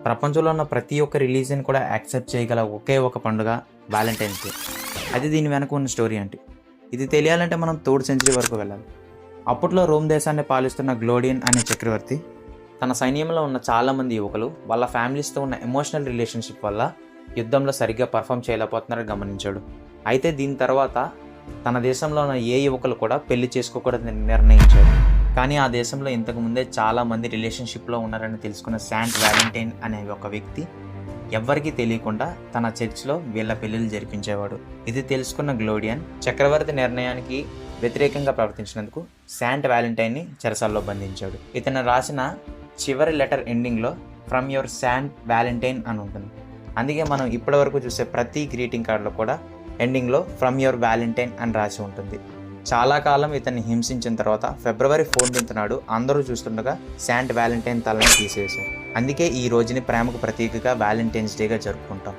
ప్రపంచంలో ఉన్న ప్రతి ఒక్క రిలీజియన్ కూడా యాక్సెప్ట్ చేయగల ఒకే ఒక పండుగ వ్యాలంటైన్స్ డే. అది దీని వెనక ఉన్న స్టోరీ ఏంటి? ఇది తెలియాలంటే మనం 3rd సెంచరీ వరకు వెళ్ళాలి. అప్పట్లో రోమ్ దేశాన్ని పాలిస్తున్న గ్లోడియన్ అనే చక్రవర్తి తన సైన్యంలో ఉన్న చాలామంది యువకులు వాళ్ళ ఫ్యామిలీస్తో ఉన్న ఎమోషనల్ రిలేషన్షిప్ వల్ల యుద్ధంలో సరిగ్గా పర్ఫామ్ చేయలేకపోతున్నారని గమనించాడు. అయితే దీని తర్వాత తన దేశంలో ఉన్న ఏ యువకులు కూడా పెళ్లి చేసుకోకూడదని నిర్ణయించాడు. కానీ ఆ దేశంలో ఇంతకుముందే చాలామంది రిలేషన్షిప్లో ఉన్నారని తెలుసుకున్న శాంట్ వ్యాలంటైన్ అనే ఒక వ్యక్తి ఎవ్వరికీ తెలియకుండా తన చర్చ్లో వీళ్ళ పెళ్లిళ్ళు జరిపించేవాడు. ఇది తెలుసుకున్న గ్లోడియన్ చక్రవర్తి నిర్ణయానికి వ్యతిరేకంగా ప్రవర్తించినందుకు శాంట్ వ్యాలంటైన్ని చెరసాల్లో బంధించాడు. ఇతను రాసిన చివరి లెటర్ ఎండింగ్లో ఫ్రమ్ యువర్ శాంట్ వ్యాలంటైన్ అని ఉంటుంది. అందుకే మనం ఇప్పటివరకు చూసే ప్రతి గ్రీటింగ్ కార్డులో కూడా ఎండింగ్లో ఫ్రమ్ యువర్ వ్యాలంటైన్ అని రాసి ఉంటుంది. చాలా కాలం ఇతన్ని హింసించిన తర్వాత ఫిబ్రవరి 14th నాడు అందరూ చూస్తుండగా శాంట్ వ్యాలంటైన్ తలని తీసేశారు. అందుకే ఈ రోజుని ప్రేమకు ప్రతీకగా వ్యాలంటైన్స్ డేగా జరుపుకుంటాం.